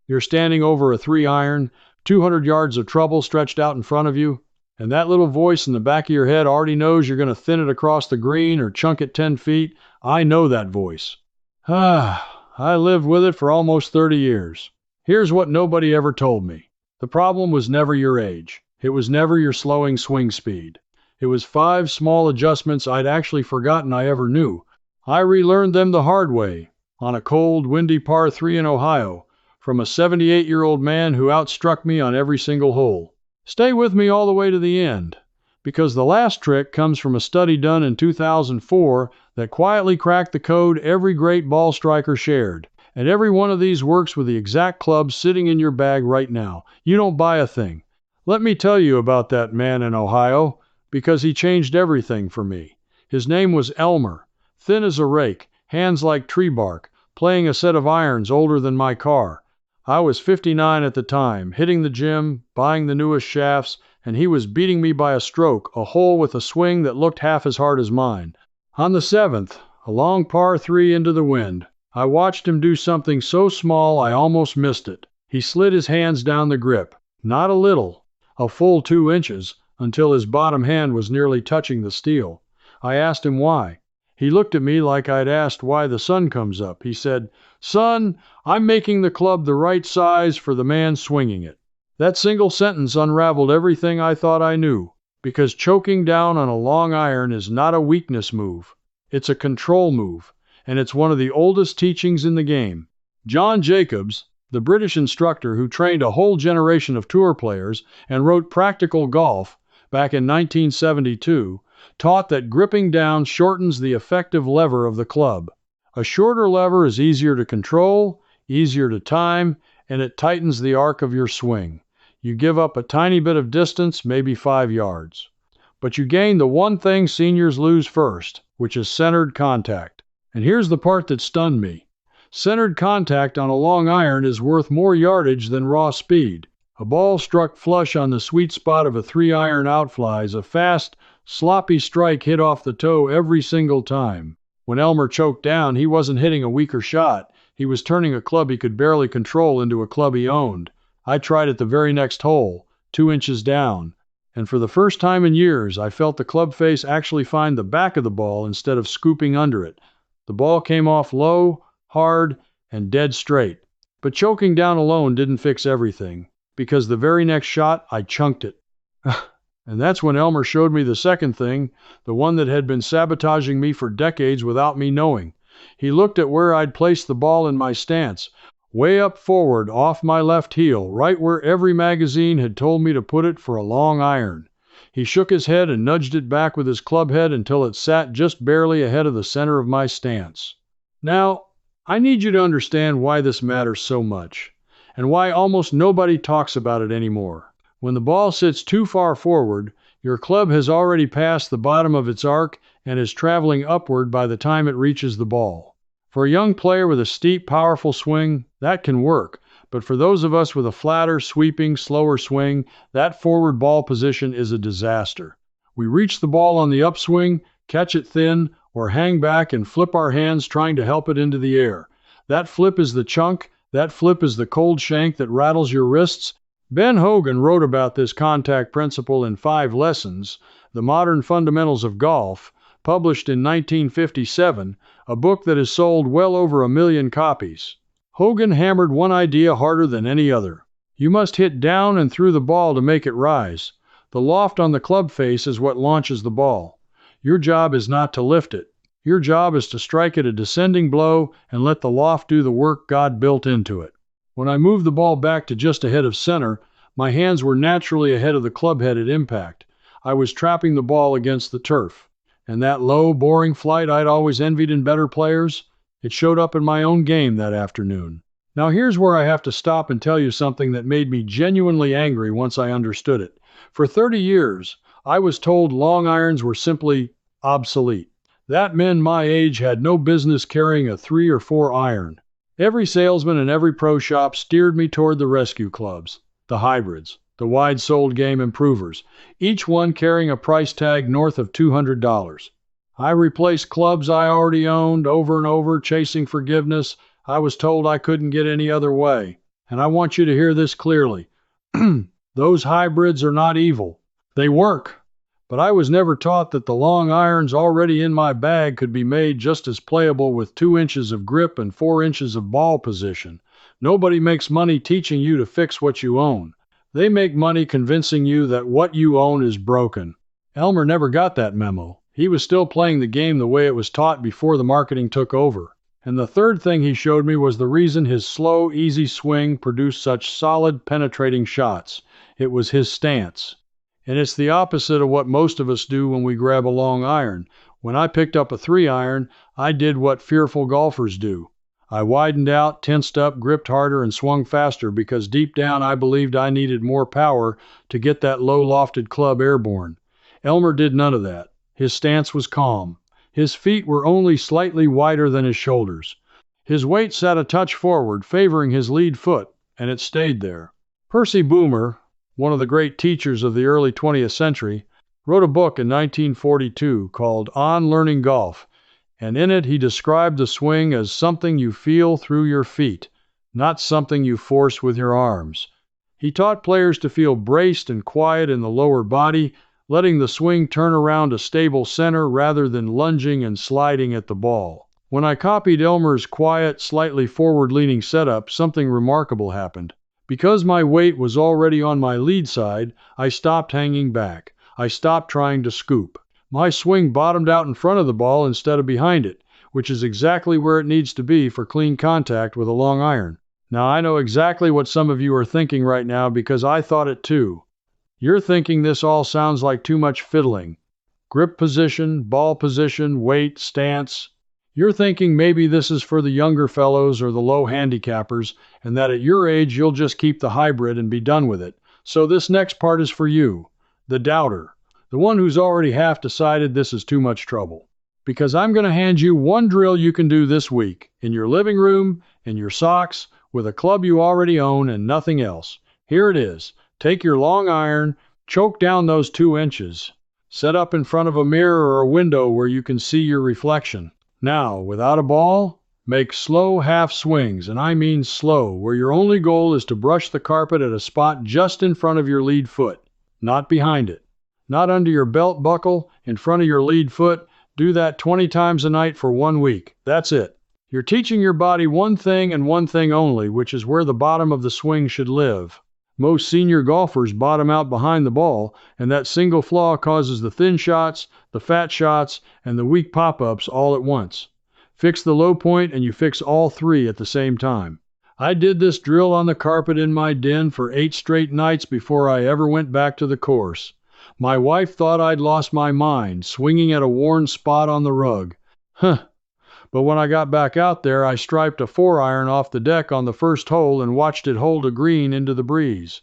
You're standing over a 3-iron, 200 yards of trouble stretched out in front of you, and that little voice in the back of your head already knows you're going to thin it across the green or chunk it 10 feet. I know that voice. I lived with it for almost 30 years. Here's what nobody ever told me. The problem was never your age. It was never your slowing swing speed. It was 5 small adjustments I'd actually forgotten I ever knew. I relearned them the hard way, on a cold, windy par 3 in Ohio, from a 78-year-old man who outstruck me on every single hole. Stay with me all the way to the end, because the last trick comes from a study done in 2004 that quietly cracked the code every great ball striker shared. And every one of these works with the exact club sitting in your bag right now. You don't buy a thing. Let me tell you about that man in Ohio, because he changed everything for me. His name was Elmer, thin as a rake, hands like tree bark, playing a set of irons older than my car. I was 59 at the time, hitting the gym, buying the newest shafts, and he was beating me by a stroke, a hole with a swing that looked half as hard as mine. On the 7th, a long par 3 into the wind, I watched him do something so small I almost missed it. He slid his hands down the grip, not a little, a full 2 inches, until his bottom hand was nearly touching the steel. I asked him why. He looked at me like I'd asked why the sun comes up. He said, "Son, I'm making the club the right size for the man swinging it." That single sentence unraveled everything I thought I knew, because choking down on a long iron is not a weakness move. It's a control move, and it's one of the oldest teachings in the game. John Jacobs, the British instructor who trained a whole generation of tour players and wrote Practical Golf back in 1972, taught that gripping down shortens the effective lever of the club. A shorter lever is easier to control, easier to time, and it tightens the arc of your swing. You give up a tiny bit of distance, maybe 5 yards. But you gain the one thing seniors lose first, which is centered contact. And here's the part that stunned me. Centered contact on a long iron is worth more yardage than raw speed. A ball struck flush on the sweet spot of a 3-iron outflies, a fast, sloppy strike hit off the toe every single time. When Elmer choked down, he wasn't hitting a weaker shot. He was turning a club he could barely control into a club he owned. I tried at the very next hole, 2 inches down, and for the first time in years, I felt the club face actually find the back of the ball instead of scooping under it. The ball came off low, hard, and dead straight. But choking down alone didn't fix everything, because the very next shot, I chunked it. And that's when Elmer showed me the second thing, the one that had been sabotaging me for decades without me knowing. He looked at where I'd placed the ball in my stance, way up forward off my left heel, right where every magazine had told me to put it for a long iron. He shook his head and nudged it back with his club head until it sat just barely ahead of the center of my stance. Now, I need you to understand why this matters so much, and why almost nobody talks about it anymore. When the ball sits too far forward, your club has already passed the bottom of its arc and is traveling upward by the time it reaches the ball. For a young player with a steep, powerful swing, that can work, but for those of us with a flatter, sweeping, slower swing, that forward ball position is a disaster. We reach the ball on the upswing, catch it thin, or hang back and flip our hands trying to help it into the air. That flip is the chunk, that flip is the cold shank that rattles your wrists. Ben Hogan wrote about this contact principle in 5 Lessons, The Modern Fundamentals of Golf, published in 1957, a book that has sold well over 1 million copies. Hogan hammered one idea harder than any other. You must hit down and through the ball to make it rise. The loft on the club face is what launches the ball. Your job is not to lift it. Your job is to strike it a descending blow and let the loft do the work God built into it. When I moved the ball back to just ahead of center, my hands were naturally ahead of the club head at impact. I was trapping the ball against the turf. And that low, boring flight I'd always envied in better players, it showed up in my own game that afternoon. Now here's where I have to stop and tell you something that made me genuinely angry once I understood it. For 30 years, I was told long irons were simply obsolete. That men my age had no business carrying a 3 or 4 iron. Every salesman in every pro shop steered me toward the rescue clubs, the hybrids, the wide-soled game improvers, each one carrying a price tag north of $200. I replaced clubs I already owned over and over, chasing forgiveness. I was told I couldn't get any other way. And I want you to hear this clearly. Those hybrids are not evil. They work. But I was never taught that the long irons already in my bag could be made just as playable with 2 inches of grip and 4 inches of ball position. Nobody makes money teaching you to fix what you own. They make money convincing you that what you own is broken. Elmer never got that memo. He was still playing the game the way it was taught before the marketing took over. And the third thing he showed me was the reason his slow, easy swing produced such solid, penetrating shots. It was his stance. And it's the opposite of what most of us do when we grab a long iron. When I picked up a 3-iron, I did what fearful golfers do. I widened out, tensed up, gripped harder, and swung faster because deep down I believed I needed more power to get that low-lofted club airborne. Elmer did none of that. His stance was calm. His feet were only slightly wider than his shoulders. His weight sat a touch forward, favoring his lead foot, and it stayed there. Percy Boomer, one of the great teachers of the early 20th century, wrote a book in 1942 called On Learning Golf, and in it he described the swing as something you feel through your feet, not something you force with your arms. He taught players to feel braced and quiet in the lower body, letting the swing turn around a stable center rather than lunging and sliding at the ball. When I copied Elmer's quiet, slightly forward-leaning setup, something remarkable happened. Because my weight was already on my lead side, I stopped hanging back. I stopped trying to scoop. My swing bottomed out in front of the ball instead of behind it, which is exactly where it needs to be for clean contact with a long iron. Now I know exactly what some of you are thinking right now because I thought it too. You're thinking this all sounds like too much fiddling. Grip position, ball position, weight, stance. You're thinking maybe this is for the younger fellows or the low handicappers, and that at your age you'll just keep the hybrid and be done with it. So this next part is for you, the doubter, the one who's already half decided this is too much trouble. Because I'm going to hand you one drill you can do this week, in your living room, in your socks, with a club you already own and nothing else. Here it is. Take your long iron, choke down those 2 inches. Set up in front of a mirror or a window where you can see your reflection. Now, without a ball, make slow half swings, and I mean slow, where your only goal is to brush the carpet at a spot just in front of your lead foot, not behind it. Not under your belt buckle, in front of your lead foot. Do that 20 times a night for 1 week. That's it. You're teaching your body one thing and one thing only, which is where the bottom of the swing should live. Most senior golfers bottom out behind the ball, and that single flaw causes the thin shots, the fat shots, and the weak pop-ups all at once. Fix the low point and you fix all 3 at the same time. I did this drill on the carpet in my den for 8 straight nights before I ever went back to the course. My wife thought I'd lost my mind, swinging at a worn spot on the rug. But when I got back out there, I striped a 4-iron off the deck on the first hole and watched it hold a green into the breeze.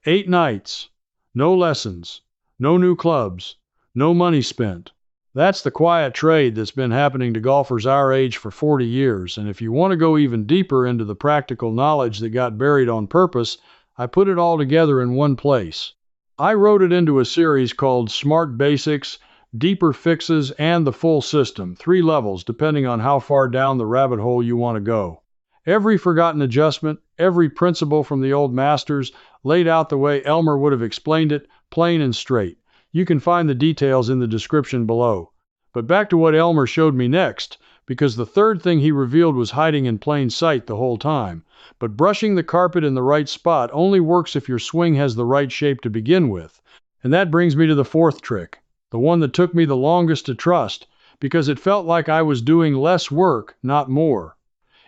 8 nights. No lessons. No new clubs. No money spent. That's the quiet trade that's been happening to golfers our age for 40 years, and if you want to go even deeper into the practical knowledge that got buried on purpose, I put it all together in one place. I wrote it into a series called Smart Basics, Deeper Fixes, and the Full System, 3 levels depending on how far down the rabbit hole you want to go. Every forgotten adjustment, every principle from the old masters, laid out the way Elmer would have explained it, plain and straight. You can find the details in the description below. But back to what Elmer showed me next, because the third thing he revealed was hiding in plain sight the whole time. But brushing the carpet in the right spot only works if your swing has the right shape to begin with. And that brings me to the 4th trick, the one that took me the longest to trust, because it felt like I was doing less work, not more.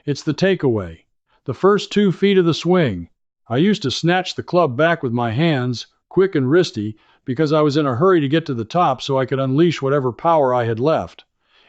It's the takeaway, the first 2 feet of the swing. I used to snatch the club back with my hands, quick and wristy, because I was in a hurry to get to the top so I could unleash whatever power I had left.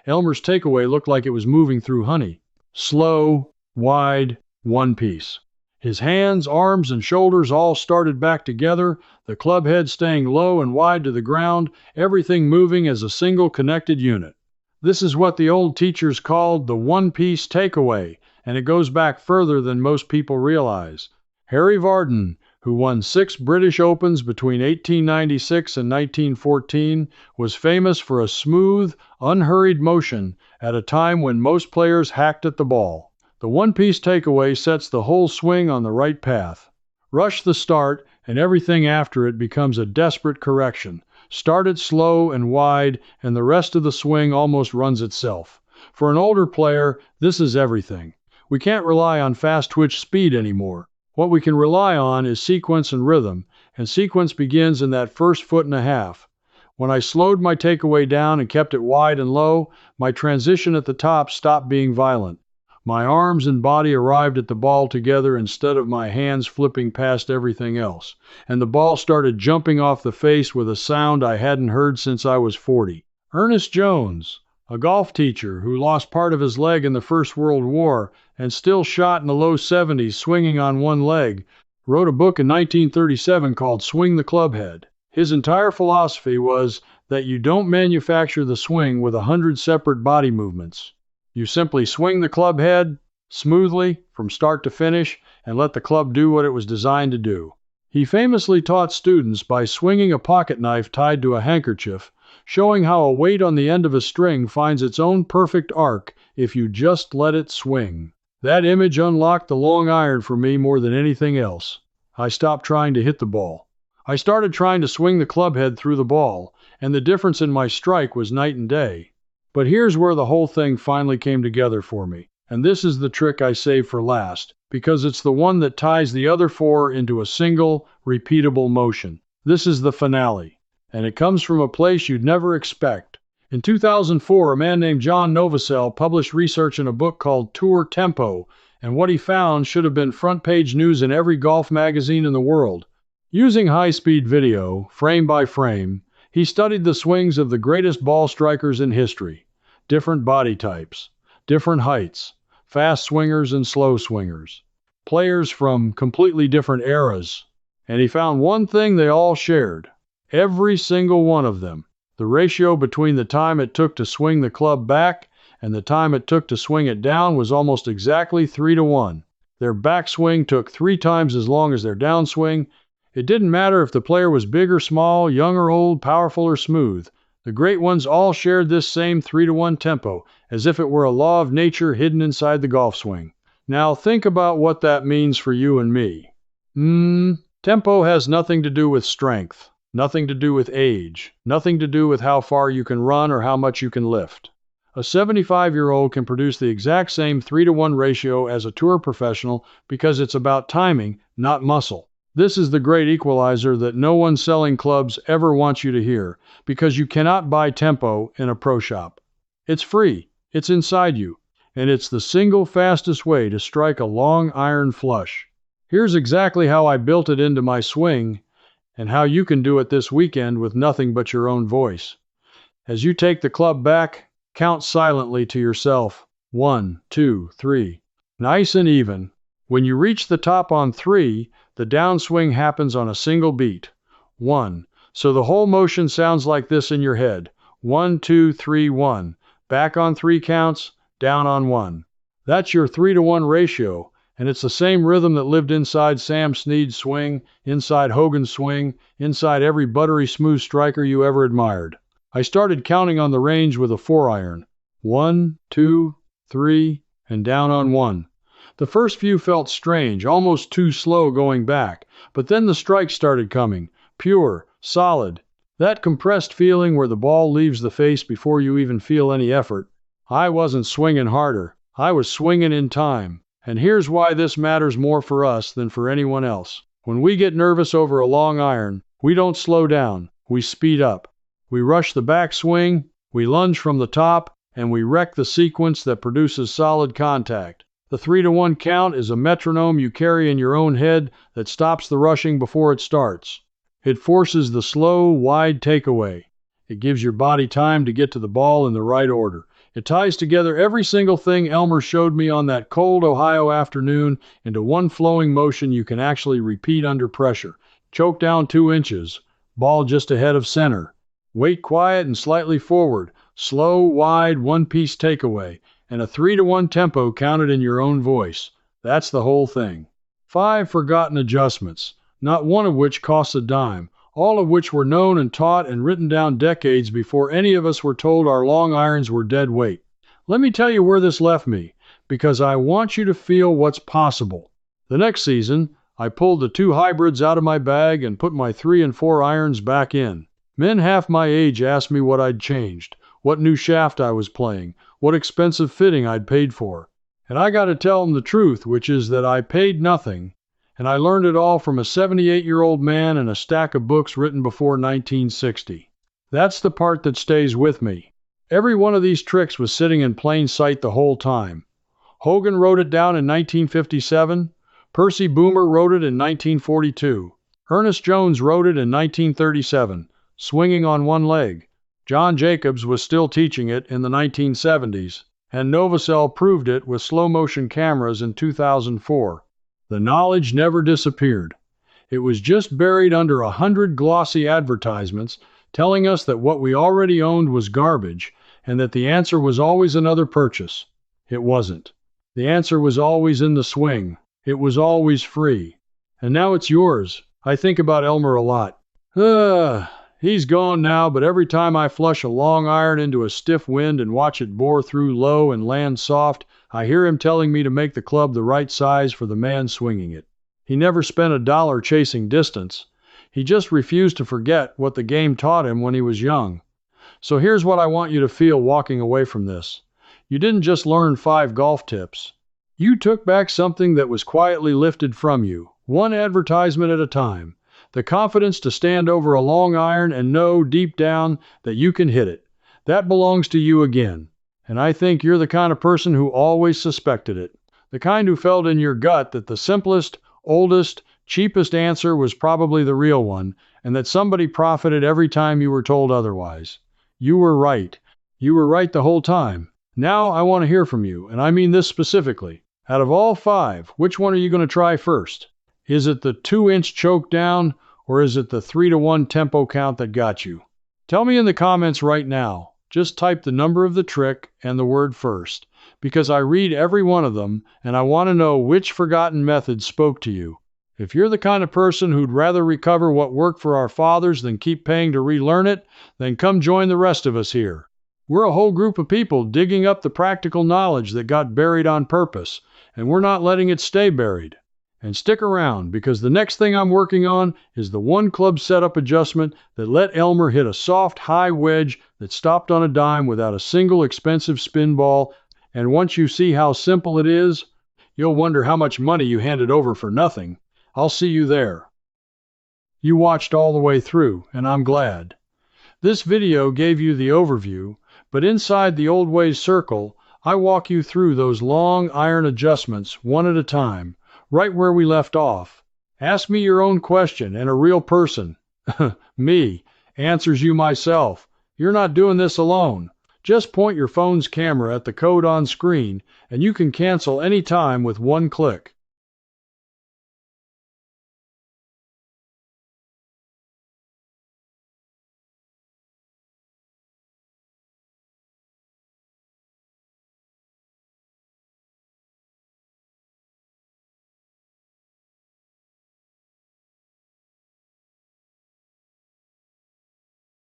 Elmer's takeaway looked like it was moving through honey. Slow, wide, one piece. His hands, arms, and shoulders all started back together, the club head staying low and wide to the ground, everything moving as a single connected unit. This is what the old teachers called the one-piece takeaway, and it goes back further than most people realize. Harry Vardon, who won 6 British Opens between 1896 and 1914, was famous for a smooth, unhurried motion at a time when most players hacked at the ball. The one-piece takeaway sets the whole swing on the right path. Rush the start, and everything after it becomes a desperate correction. Start it slow and wide, and the rest of the swing almost runs itself. For an older player, this is everything. We can't rely on fast twitch speed anymore. What we can rely on is sequence and rhythm, and sequence begins in that first foot and a half. When I slowed my takeaway down and kept it wide and low, my transition at the top stopped being violent. My arms and body arrived at the ball together instead of my hands flipping past everything else, and the ball started jumping off the face with a sound I hadn't heard since I was 40. Ernest Jones, a golf teacher who lost part of his leg in the First World War and still shot in the low 70s swinging on one leg, wrote a book in 1937 called Swing the Clubhead. His entire philosophy was that you don't manufacture the swing with 100 separate body movements. You simply swing the club head smoothly from start to finish and let the club do what it was designed to do. He famously taught students by swinging a pocket knife tied to a handkerchief, showing how a weight on the end of a string finds its own perfect arc if you just let it swing. That image unlocked the long iron for me more than anything else. I stopped trying to hit the ball. I started trying to swing the club head through the ball, and the difference in my strike was night and day. But here's where the whole thing finally came together for me, and this is the trick I saved for last, because it's the one that ties the other four into a single, repeatable motion. This is the finale, and it comes from a place you'd never expect. In 2004, a man named John Novosel published research in a book called Tour Tempo, and what he found should have been front-page news in every golf magazine in the world. Using high-speed video, frame by frame, he studied the swings of the greatest ball strikers in history. Different body types, different heights, fast swingers and slow swingers, players from completely different eras. And he found one thing they all shared. Every single one of them. The ratio between the time it took to swing the club back and the time it took to swing it down was almost exactly 3-to-1. Their backswing took 3 times as long as their downswing. It didn't matter if the player was big or small, young or old, powerful or smooth. The great ones all shared this same 3-to-1 tempo, as if it were a law of nature hidden inside the golf swing. Now think about what that means for you and me. Tempo has nothing to do with strength, nothing to do with age, nothing to do with how far you can run or how much you can lift. A 75-year-old can produce the exact same 3-to-1 ratio as a tour professional because it's about timing, not muscle. This is the great equalizer that no one selling clubs ever wants you to hear, because you cannot buy tempo in a pro shop. It's free, it's inside you, and it's the single fastest way to strike a long iron flush. Here's exactly how I built it into my swing, and how you can do it this weekend with nothing but your own voice. As you take the club back, count silently to yourself. 1, 2, 3. Nice and even. When you reach the top on 3, the downswing happens on a single beat. 1. So the whole motion sounds like this in your head. 1, 2, 3, 1. Back on 3 counts, down on 1. That's your 3-to-1 ratio, and it's the same rhythm that lived inside Sam Snead's swing, inside Hogan's swing, inside every buttery smooth striker you ever admired. I started counting on the range with a 4-iron. 1, 2, 3, and down on 1. The first few felt strange, almost too slow going back, but then the strikes started coming, pure, solid. That compressed feeling where the ball leaves the face before you even feel any effort. I wasn't swinging harder, I was swinging in time. And here's why this matters more for us than for anyone else. When we get nervous over a long iron, we don't slow down, we speed up. We rush the backswing, we lunge from the top, and we wreck the sequence that produces solid contact. The 3-to-1 count is a metronome you carry in your own head that stops the rushing before it starts. It forces the slow, wide takeaway. It gives your body time to get to the ball in the right order. It ties together every single thing Elmer showed me on that cold Ohio afternoon into one flowing motion you can actually repeat under pressure. Choke down 2 inches, ball just ahead of center. Weight quiet and slightly forward, slow, wide, one-piece takeaway, and a 3-to-1 tempo counted in your own voice. That's the whole thing. 5 forgotten adjustments, not one of which costs a dime, all of which were known and taught and written down decades before any of us were told our long irons were dead weight. Let me tell you where this left me. because I want you to feel what's possible. The next season, I pulled the 2 hybrids out of my bag and put my 3 and 4 irons back in. Men half my age asked me what I'd changed, what new shaft I was playing, what expensive fitting I'd paid for. And I got to tell them the truth, which is that I paid nothing, and I learned it all from a 78-year-old man and a stack of books written before 1960. That's the part that stays with me. Every one of these tricks was sitting in plain sight the whole time. Hogan wrote it down in 1957. Percy Boomer wrote it in 1942. Ernest Jones wrote it in 1937, swinging on one leg. John Jacobs was still teaching it in the 1970s, and Novacell proved it with slow-motion cameras in 2004. The knowledge never disappeared. It was just buried under 100 glossy advertisements telling us that what we already owned was garbage and that the answer was always another purchase. It wasn't. The answer was always in the swing. It was always free. And now it's yours. I think about Elmer a lot. He's gone now, but every time I flush a long iron into a stiff wind and watch it bore through low and land soft, I hear him telling me to make the club the right size for the man swinging it. He never spent $1 chasing distance. He just refused to forget what the game taught him when he was young. So here's what I want you to feel walking away from this. You didn't just learn 5 golf tips. You took back something that was quietly lifted from you, one advertisement at a time. The confidence to stand over a long iron and know deep down that you can hit it. That belongs to you again. And I think you're the kind of person who always suspected it. The kind who felt in your gut that the simplest, oldest, cheapest answer was probably the real one, and that somebody profited every time you were told otherwise. You were right. You were right the whole time. Now I want to hear from you, and I mean this specifically. Out of all 5, which one are you going to try first? Is it the 2-inch choke down, or is it the 3-to-1 tempo count that got you? Tell me in the comments right now. Just type the number of the trick and the word first, because I read every one of them, and I want to know which forgotten method spoke to you. If you're the kind of person who'd rather recover what worked for our fathers than keep paying to relearn it, then come join the rest of us here. We're a whole group of people digging up the practical knowledge that got buried on purpose, and we're not letting it stay buried. And stick around, because the next thing I'm working on is the one club setup adjustment that let Elmer hit a soft, high wedge that stopped on a dime without a single expensive spin ball, and once you see how simple it is, you'll wonder how much money you handed over for nothing. I'll see you there. You watched all the way through, and I'm glad. This video gave you the overview, but inside the Old Ways circle, I walk you through those long iron adjustments one at a time, right where we left off. Ask me your own question, and a real person, me, answers you myself. You're not doing this alone. Just point your phone's camera at the code on screen, and you can cancel any time with one click.